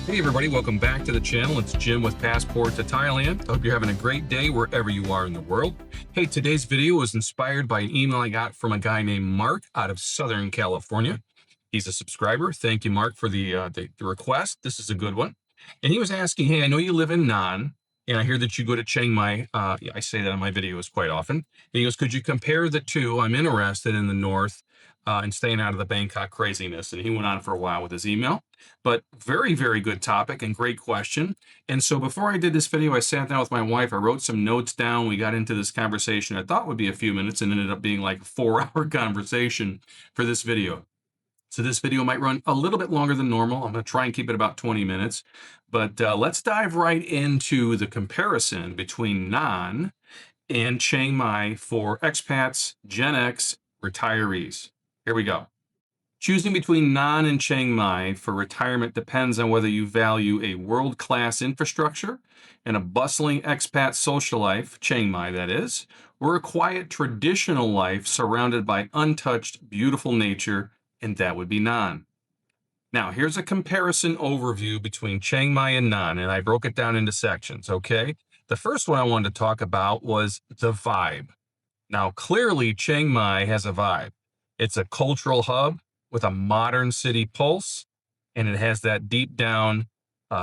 Hey everybody, welcome back to the channel. It's Jim with Passport to Thailand. Hope you're having a great day wherever you are in the world. Hey, today's video was inspired by an email I got from a guy named Mark out of Southern California. He's a subscriber. Thank you, Mark, for the request. This is a good one. And he was asking, hey, I know you live in Nan, and I hear that you go to Chiang Mai. I say that in my videos quite often. And he goes, could you compare the two? I'm interested in the north and staying out of the Bangkok craziness. And he went on for a while with his email. But very, very good topic and great question. And so before I did this video, I sat down with my wife. I wrote some notes down. We got into this conversation I thought would be a few minutes and ended up being like a 4-hour conversation for this video. So this video might run a little bit longer than normal. I'm going to try and keep it about 20 minutes. But let's dive right into the comparison between Nan and Chiang Mai for expats, Gen X, retirees. Here we go. Choosing between Nan and Chiang Mai for retirement depends on whether you value a world-class infrastructure and a bustling expat social life, Chiang Mai that is, or a quiet traditional life surrounded by untouched, beautiful nature, and that would be Nan. Now, here's a comparison overview between Chiang Mai and Nan, and I broke it down into sections, okay? The first one I wanted to talk about was the vibe. Now, clearly, Chiang Mai has a vibe. It's a cultural hub with a modern city pulse, and it has that deep down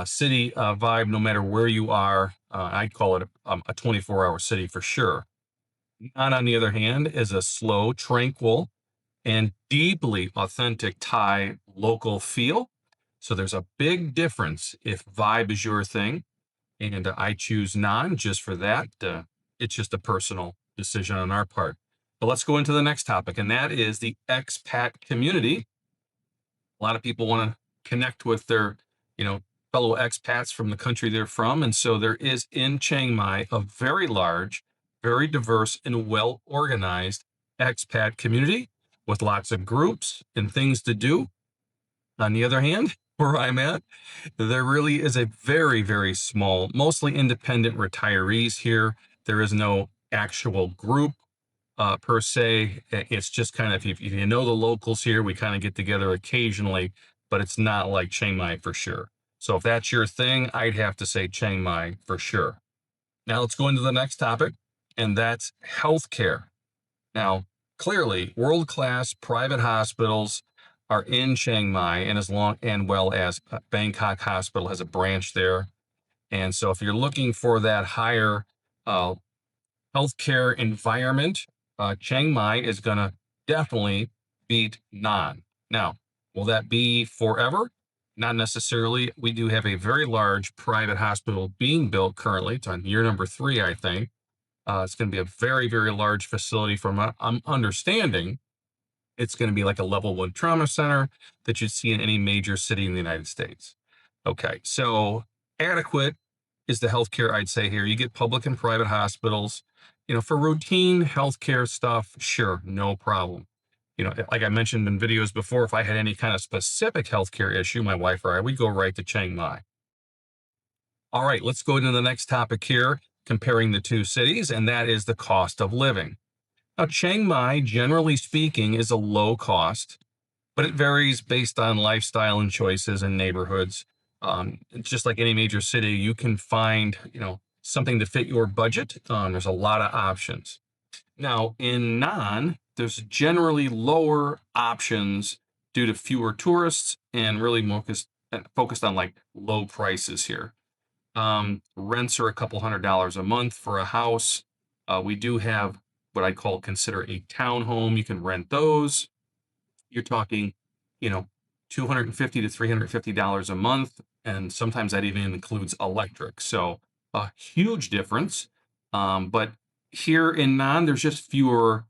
city vibe no matter where you are. I'd call it a 24-hour city for sure. Nan, on the other hand, is a slow, tranquil, and deeply authentic Thai local feel. So there's a big difference if vibe is your thing, and I choose Nan just for that. It's just a personal decision on our part. But let's go into the next topic, and that is the expat community. A lot of people want to connect with their, fellow expats from the country they're from. And so there is in Chiang Mai a very large, very diverse, and well-organized expat community with lots of groups and things to do. On the other hand, where I'm at, there really is a very, very small, mostly independent retirees here. There is no actual group per se. It's just kind of, if you know the locals here, we kind of get together occasionally, but it's not like Chiang Mai for sure. So if that's your thing, I'd have to say Chiang Mai for sure. Now let's go into the next topic, and that's healthcare. Now, clearly, world-class private hospitals are in Chiang Mai, and well as Bangkok Hospital has a branch there. And so if you're looking for that higher healthcare environment, Chiang Mai is going to definitely beat Nan. Now, will that be forever? Not necessarily. We do have a very large private hospital being built currently. It's on year number 3, I think. It's going to be a very, very large facility. From what I'm understanding, it's going to be like a level 1 trauma center that you'd see in any major city in the United States. Okay, so adequate is the healthcare I'd say here. You get public and private hospitals. For routine healthcare stuff, sure, no problem. Like I mentioned in videos before, if I had any kind of specific healthcare issue, my wife or I, we'd go right to Chiang Mai. All right, let's go into the next topic here, comparing the two cities, and that is the cost of living. Now, Chiang Mai, generally speaking, is a low cost, but it varies based on lifestyle and choices and neighborhoods. Just like any major city, you can find, something to fit your budget. There's a lot of options. Now, in Nan, there's generally lower options due to fewer tourists and really focused on like low prices here. Rents are a couple $100s a month for a house. We do have what I consider a townhome. You can rent those. You're talking, $250 to $350 a month. And sometimes that even includes electric. So a huge difference. But here in Nan, there's just fewer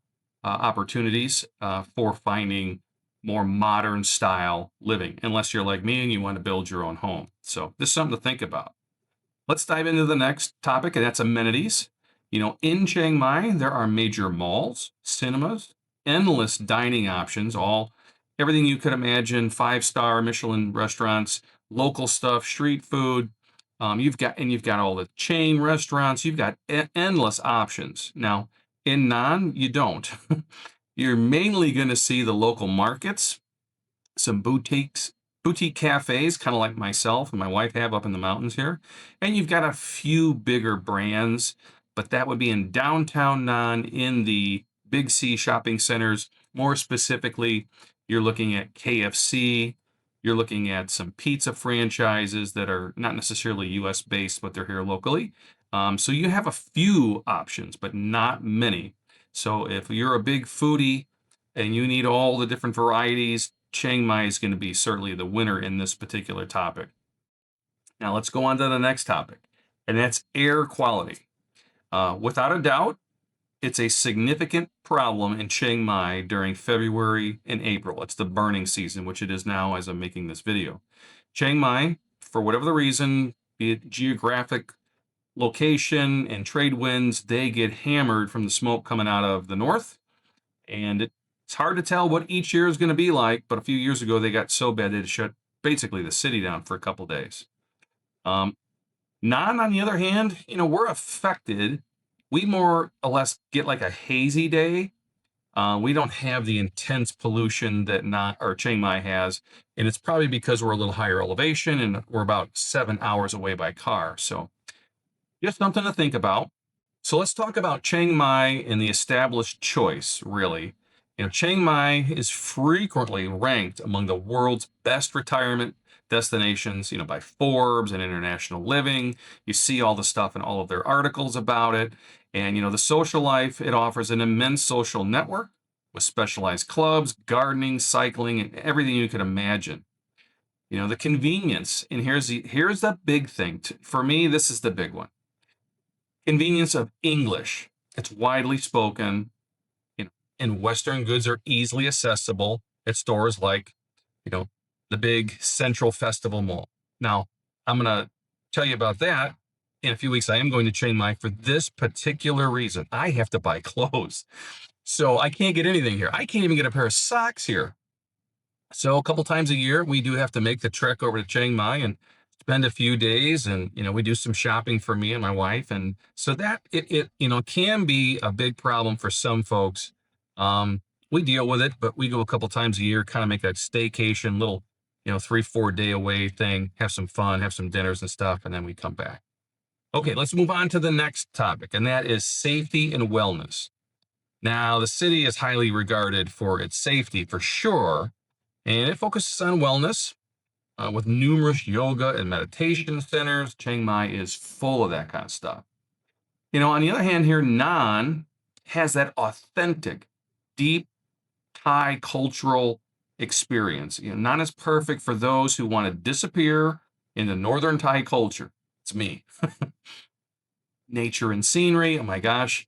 opportunities for finding more modern style living, unless you're like me and you want to build your own home. So this is something to think about. Let's dive into the next topic, and that's amenities. In Chiang Mai, there are major malls, cinemas, endless dining options, everything you could imagine, 5-star Michelin restaurants, local stuff, street food. You've got all the chain restaurants. You've got endless options. Now, in Nan, you don't. You're mainly going to see the local markets, some boutiques, boutique cafes, kind of like myself and my wife have up in the mountains here. And you've got a few bigger brands, but that would be in downtown Nan in the big C shopping centers. More specifically, you're looking at KFC. You're looking at some pizza franchises that are not necessarily US based, but they're here locally. So you have a few options, but not many. So if you're a big foodie and you need all the different varieties, Chiang Mai is going to be certainly the winner in this particular topic. Now let's go on to the next topic, and that's air quality. Without a doubt, it's a significant problem in Chiang Mai during February and April. It's the burning season, which it is now as I'm making this video. Chiang Mai, for whatever the reason, be it geographic location and trade winds, they get hammered from the smoke coming out of the north. And it's hard to tell what each year is going to be like, but a few years ago they got so bad they shut basically the city down for a couple days. Nan, on the other hand, we're affected. We more or less get like a hazy day. We don't have the intense pollution that Chiang Mai has, and it's probably because we're a little higher elevation and we're about 7 hours away by car. So just something to think about. So let's talk about Chiang Mai and the established choice, really. Chiang Mai is frequently ranked among the world's best retirement destinations, by Forbes and International Living. You see all the stuff in all of their articles about it. And, the social life, it offers an immense social network with specialized clubs, gardening, cycling, and everything you could imagine. The convenience, and here's the big thing. For me, this is the big one. Convenience of English. It's widely spoken, and Western goods are easily accessible at stores like, the big Central Festival Mall. Now, I'm going to tell you about that in a few weeks. I am going to Chiang Mai for this particular reason. I have to buy clothes. So I can't get anything here. I can't even get a pair of socks here. So a couple times a year, we do have to make the trek over to Chiang Mai and spend a few days, and we do some shopping for me and my wife, and so that it can be a big problem for some folks. We deal with it, but we go a couple times a year, kind of make a staycation, little 3-4 day away thing, have some fun, have some dinners and stuff, and then we come back. Okay, let's move on to the next topic, and that is safety and wellness. Now, the city is highly regarded for its safety, for sure, and it focuses on wellness. With numerous yoga and meditation centers. Chiang Mai is full of that kind of stuff. On the other hand here, Nan has that authentic, deep Thai cultural experience. Nan is perfect for those who want to disappear into Northern Thai culture. It's me. Nature and scenery, oh my gosh.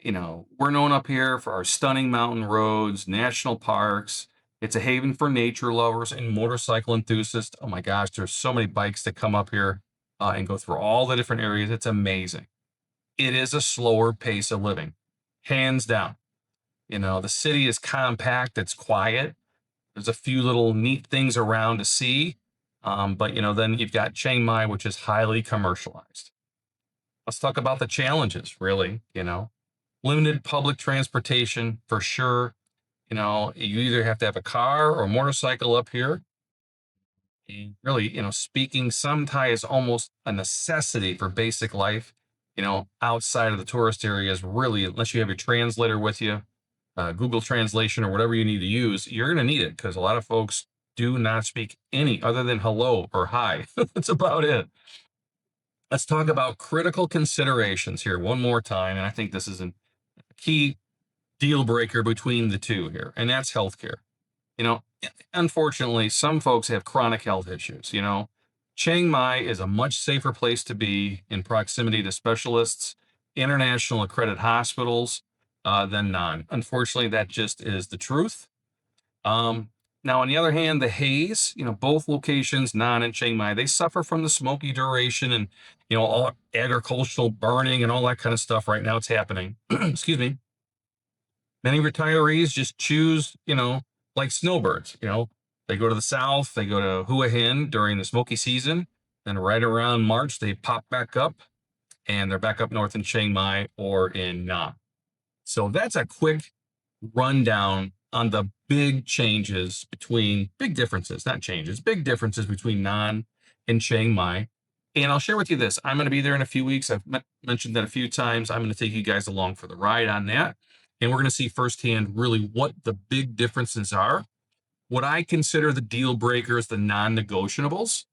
We're known up here for our stunning mountain roads, national parks. It's a haven for nature lovers and motorcycle enthusiasts. Oh my gosh, there's so many bikes that come up here and go through all the different areas. It's amazing. It is a slower pace of living, hands down. The city is compact, it's quiet. There's a few little neat things around to see. But then you've got Chiang Mai, which is highly commercialized. Let's talk about the challenges, really. Limited public transportation for sure. You either have to have a car or a motorcycle up here. And really, speaking some Thai is almost a necessity for basic life. Outside of the tourist areas, really, unless you have your translator with you, Google Translation or whatever you need to use, you're going to need it because a lot of folks do not speak any other than hello or hi. That's about it. Let's talk about critical considerations here one more time. And I think this is a key deal breaker between the two here, and that's healthcare. Unfortunately, some folks have chronic health issues. Chiang Mai is a much safer place to be in proximity to specialists, international accredited hospitals than Nan. Unfortunately, that just is the truth. Now, on the other hand, the haze, both locations, Nan and Chiang Mai, they suffer from the smoky duration and, all agricultural burning and all that kind of stuff right now. It's happening. Excuse me. Many retirees just choose, like snowbirds, they go to the south, they go to Hua Hin during the smoky season. Then right around March, they pop back up and they're back up north in Chiang Mai or in Nam. So that's a quick rundown on the big changes between, big differences, not changes, big differences between Nan and Chiang Mai. And I'll share with you this. I'm going to be there in a few weeks. I've mentioned that a few times. I'm going to take you guys along for the ride on that. And we're going to see firsthand really what the big differences are, what I consider the deal breakers, the non-negotiables.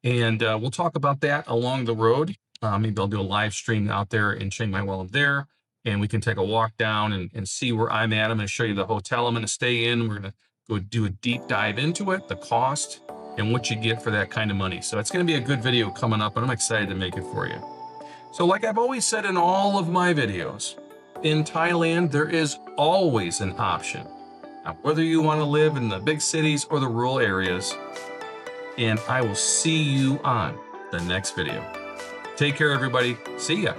And we'll talk about that along the road. Maybe I'll do a live stream out there in Chiang Mai while I'm there, and we can take a walk down and see where I'm at. I'm going to show you the hotel I'm going to stay in. We're going to go do a deep dive into it, the cost, and what you get for that kind of money. So it's going to be a good video coming up, and I'm excited to make it for you. So like I've always said in all of my videos, in Thailand, there is always an option. Now, whether you want to live in the big cities or the rural areas, and I will see you on the next video. Take care, everybody. See ya.